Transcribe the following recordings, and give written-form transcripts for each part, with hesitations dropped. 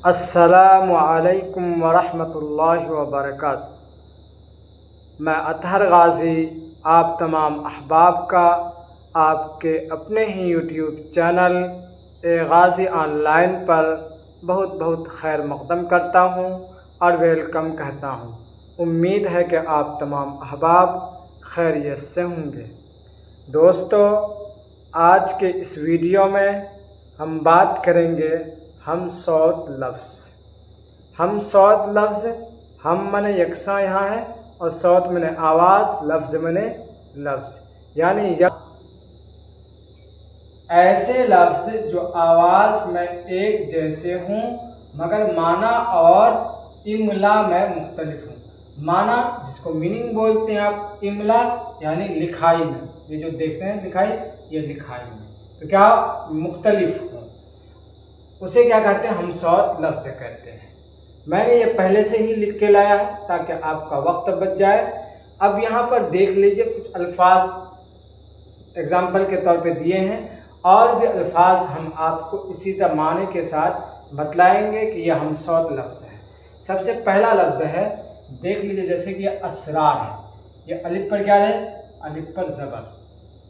السلام علیکم ورحمۃ اللہ وبرکاتہ۔ میں اطہر غازی آپ تمام احباب کا آپ کے اپنے ہی YouTube channel Ghazi online پر بہت بہت خیر مقدم کرتا ہوں اور ویلکم کہتا ہوں۔ امید ہے کہ آپ تمام احباب خیریت سے ہوں گے۔ دوستو، آج کے اس ویڈیو میں ہم بات کریں گے ہم صوت لفظ۔ ہم صوت لفظ، ہم منے یکساں یہاں ہے اور صوت منے آواز، لفظ منے لفظ، یعنی ایسے لفظ جو آواز میں ایک جیسے ہوں مگر معنی اور املا میں مختلف ہوں۔ معنی جس کو میننگ بولتے ہیں آپ، املا یعنی لکھائی میں، یہ جو دیکھتے ہیں لکھائی، یہ لکھائی میں تو کیا مختلف ہوں، اسے کیا کہتے ہیں؟ ہم صوت لفظ کہتے ہیں۔ میں نے یہ پہلے سے ہی لکھ کے لایا ہے تاکہ آپ کا وقت بچ جائے۔ اب یہاں پر دیکھ لیجئے، کچھ الفاظ اگزامپل کے طور پہ دیے ہیں، اور بھی الفاظ ہم آپ کو اسی طرح معنی کے ساتھ بتلائیں گے کہ یہ ہم صوت لفظ ہے۔ سب سے پہلا لفظ ہے، دیکھ لیجئے، جیسے کہ یہ اسرار ہے، یہ الف پر کیا ہے؟ الف پر زبر،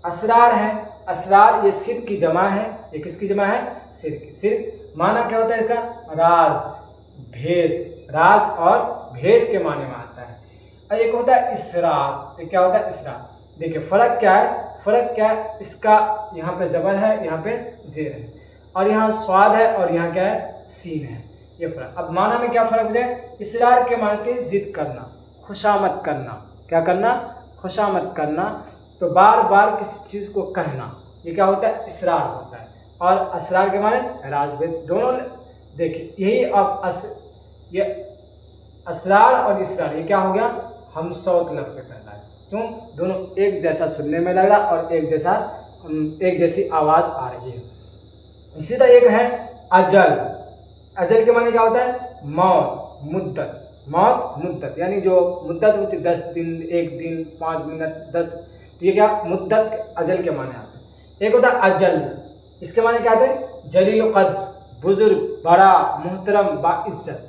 اسرار ہے۔ اسرار یہ سر کی جمع ہے۔ یہ کس کی جمع ہے؟ سر کی۔ سر معنی کیا ہوتا ہے اس کا؟ راز، بھید، راز اور بھید کے معنی میں آتا ہے۔ اور ایک ہوتا ہے اسرار۔ یہ کیا ہوتا ہے؟ اسرار۔ دیکھیں فرق کیا ہے؟ فرق کیا ہے؟ اس کا یہاں پہ زبر ہے، یہاں پہ زیر ہے، اور یہاں صاد ہے اور یہاں کیا ہے؟ سین ہے۔ یہ فرق۔ اب معنی میں کیا فرق ہے؟ اسرار کے معنی تھے ضد کرنا، خوشامد کرنا۔ کیا کرنا؟ خوشامد کرنا، تو بار بار کسی چیز کو کہنا، یہ کیا ہوتا ہے؟ اسرار ہوتا ہے۔ اور اسرار کے معنی راز، بھید دونوں۔ دیکھیں یہی اب یہ اسرار اور اسرار، یہ کیا ہو گیا؟ ہم صوت لفظ کہتا ہے۔ کیوں؟ دونوں ایک جیسا سننے میں لگ رہا اور ایک جیسی آواز آ رہی ہے۔ اسی طرح ایک ہے اجل۔ اجل کے معنی کیا ہوتا ہے؟ موت، مدت۔ موت، مدت، یعنی جو مدت ہوتی 10 دن، 1 دن، 5 منٹ، 10، تو یہ کیا مدت اجل کے معنی آتے ہیں۔ ایک ہوتا ہے اجل، اس کے معنی کیا آتے ہیں؟ جلیل القدر، بزرگ، بڑا، محترم، باعزت۔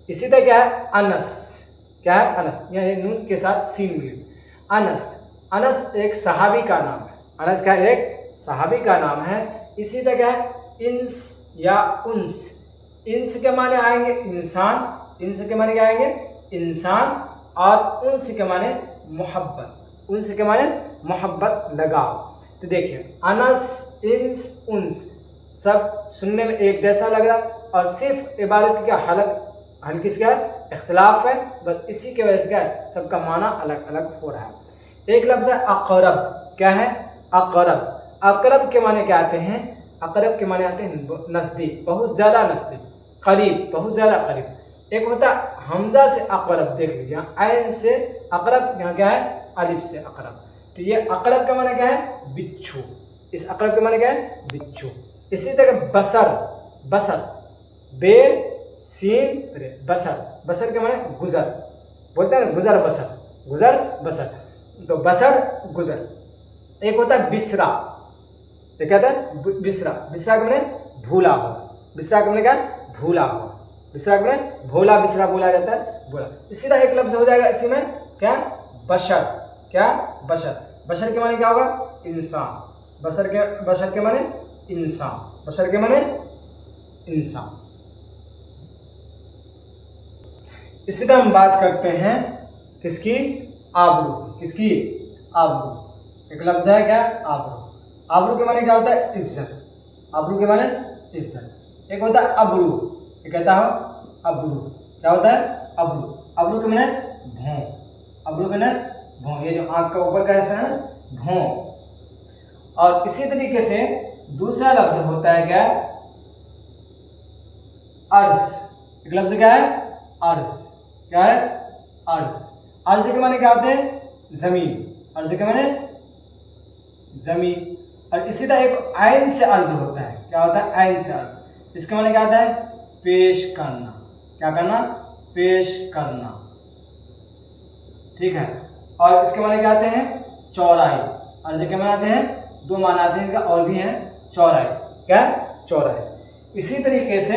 اسی طرح کیا ہے؟ انس۔ کیا ہے؟ انس، یعنی نون کے ساتھ سین ملی۔ انس، انس ایک صحابی کا نام ہے۔ انس کیا ہے؟ ایک صحابی کا نام ہے۔ اسی طرح کیا ہے؟ انس یا انس۔ انس کے معنی آئیں گے انسان، انس کے معنی کیا آئیں گے؟ انسان، اور انس کے معنی محبت، انس کے معنی محبت، لگاؤ۔ تو دیکھیں انس، انس، انس سب سننے میں ایک جیسا لگ رہا، اور صرف عبارت کی کیا ہلکی سے کیا اختلاف ہے، بس اسی کی وجہ سے کیا ہے؟ سب کا معنی الگ الگ ہو رہا ہے۔ ایک لفظ ہے اقرب۔ کیا ہے؟ اقرب۔ اقرب کے معنی کیا آتے ہیں؟ اقرب کے معنی آتے ہیں نزدیک، بہت زیادہ نزدیک، قریب، بہت زیادہ قریب۔ ایک ہوتا ہے حمزہ سے اقرب، دیکھ لیجیے عین سے اقرب، یہاں کیا ہے؟ الف سے اقرب۔ تو یہ اقرب کا معنی کیا ہے؟ بچھو۔ اس اقرب کے معنی کیا ہے؟ بچھو۔ اسی طرح بصر، بصر، بے سین رے، بصر، بصر کے معنی گزر، بولتے ہیں نا گزر بصر، گزر بصر، تو بصر گزر۔ ایک ہوتا ہے بسرا۔ یہ کہتا ہے بسرا، بسرا کے معنی بھولا ہوا، بسرا کے معنی کیا؟ بھولا ہوا، بسرا کے معنی بھولا، بسرا بولا جاتا ہے، بھولا۔ اسی طرح ایک لفظ ہو جائے گا اسی میں، کیا؟ بشر۔ کیا؟ بشر۔ بشر کے معنی کیا ہوگا؟ انسان۔ بشر کے معنی انسان، بشر کے معنی انسان۔ اسی طرح ہم بات کرتے ہیں کس کی؟ آبرو۔ کس کی؟ آبرو۔ ایک لفظ ہے کیا؟ آبرو۔ آبرو کے معنی کیا ہوتا ہے؟ عزت۔ آبرو کے معنی عزت۔ ایک ہوتا ہے ابرو۔ یہ کہتا ہو ابرو۔ کیا ہوتا ہے؟ ابرو۔ ابرو کے معنی بھون۔ ابرو کے معنی بھون، یہ جو آنکھ کا اوپر کا حصہ ہے نا، بھون۔ اور اسی طریقے سے دوسرا لفظ ہوتا ہے کیا؟ عرض۔ ایک لفظ کیا ہے؟ عرض۔ کیا ہے؟ عرض۔ عرض کے معنی کیا ہوتے ہیں؟ زمین۔ عرض کے معنی زمین۔ اور اسی طرح ایک عین سے عرض ہوتا ہے۔ کیا ہوتا ہے؟ عین سے عرض، اس کے معنی کیا ہوتا ہے؟ پیش کرنا۔ کیا کرنا؟ پیش کرنا، ٹھیک ہے۔ اور اس کے معنی کیا آتے ہیں؟ چورائی۔ عرض کے معنی آتے ہیں، دو معنی آتے ہیں ان کا اور بھی ہیں، چورائی۔ کیا؟ چورائی۔ اسی طریقے سے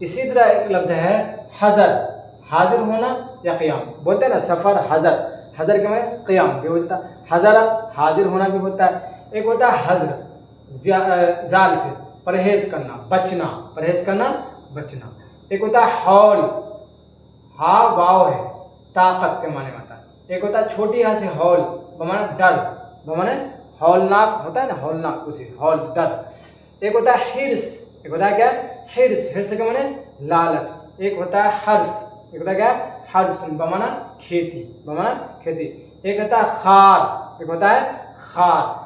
اسی طرح ایک لفظ ہے حضر، حاضر ہونا یا قیام، بولتے ہیں نا سفر حضر، حضر کے معنی قیام بھی ہوتا ہے، حضر حاضر ہونا بھی ہوتا ہے۔ ایک ہوتا ہے حضر، زال سے پرہیز کرنا، بچنا، پرہیز کرنا، بچنا۔ ایک ہوتا ہے حول، ہا واو ہے، طاقت کے معنی میں آتا ہے۔ ایک ہوتا ہے چھوٹی ہا سے ہول، بمانا ڈر، بمانا ہولناک ہوتا ہے نا، ہولناک، اسی ہول ڈر۔ ایک ہوتا ہے حرص، ایک ہوتا ہے کیا، حرص، حرص کے معنی لالچ۔ ایک ہوتا ہے حرص، ایک ہوتا ہے کیا، حرص، بمانا کھیتی، بمانا کھیتی۔ ایک ہوتا ہے خار، ایک ہوتا ہے خار،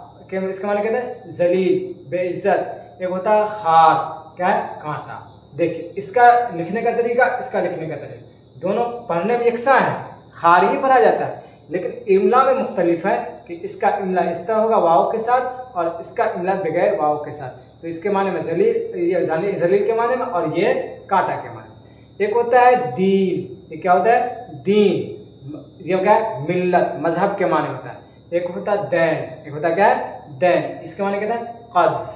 اس کا معنی کہتے ہیں ذلیل، بے عزت۔ ایک ہوتا ہے خار، کیا ہے، کانٹا۔ دیکھیں اس کا لکھنے کا طریقہ، اس کا لکھنے کا طریقہ دونوں پڑھنے میں یکساں ہے، خار ہی پڑھا جاتا ہے، لیکن املا میں مختلف ہے کہ اس کا املا اس طرح ہوگا واو کے ساتھ، اور اس کا املا بغیر واو کے ساتھ۔ تو اس کے معنی میں ذلیل، یہ ذلیل کے معنی میں، اور یہ کانٹا کے معنی میں۔ ایک ہوتا ہے دین، یہ کیا ہوتا ہے، دین، یہ کیا ہے، ملت، مذہب کے معنی ہوتا ہے۔ ایک ہوتا ہے دین، ایک ہوتا ہے کیا ہے، دین، اس کے معنی کہتے ہیں قرض،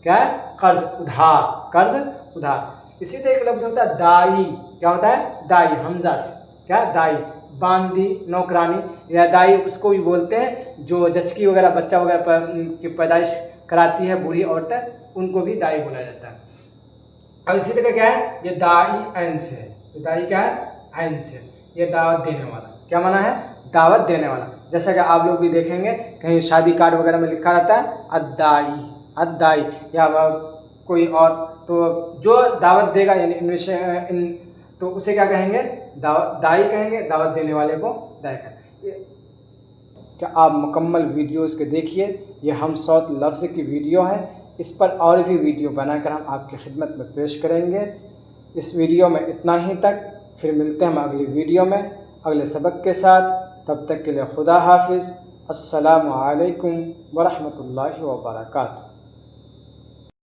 کیا ہے، قرض، ادھار، قرض ادھار۔ اسی طرح ایک لفظ ہوتا ہے دائی، کیا ہوتا ہے، دائی، حمزہ سے، کیا، دائی، باندی، نوکرانی، یا دائی اس کو بھی بولتے ہیں جو جچکی وغیرہ بچہ وغیرہ کی پیدائش کراتی ہے بوڑھی عورتیں، ان کو بھی دائی بولا جاتا ہے۔ اور اسی طرح کیا ہے، یہ دائی عین سے ہے، یہ دائی کیا ہے، عین سے، یہ دعوت دینے والا، کیا معنی ہے، دعوت دینے والا۔ جیسا کہ آپ لوگ بھی دیکھیں گے کہیں شادی کارڈ وغیرہ میں لکھا رہتا ہے الدائی، الدائی، یا کوئی اور، تو جو دعوت دے گا یعنی انویٹیشن، تو اسے کیا کہیں گے، دائی کہیں گے، دعوت دینے والے کو دائی کہیں گے۔ کہ آپ مکمل ویڈیوز کے دیکھیے، یہ ہم صوت لفظ کی ویڈیو ہے، اس پر اور بھی ویڈیو بنا کر ہم آپ کی خدمت میں پیش کریں گے۔ اس ویڈیو میں اتنا ہی تک، پھر ملتے ہیں ہم اگلی ویڈیو میں اگلے سبق کے ساتھ۔ تب تک کے لیے خدا حافظ، السلام علیکم ورحمۃ اللہ وبرکاتہ۔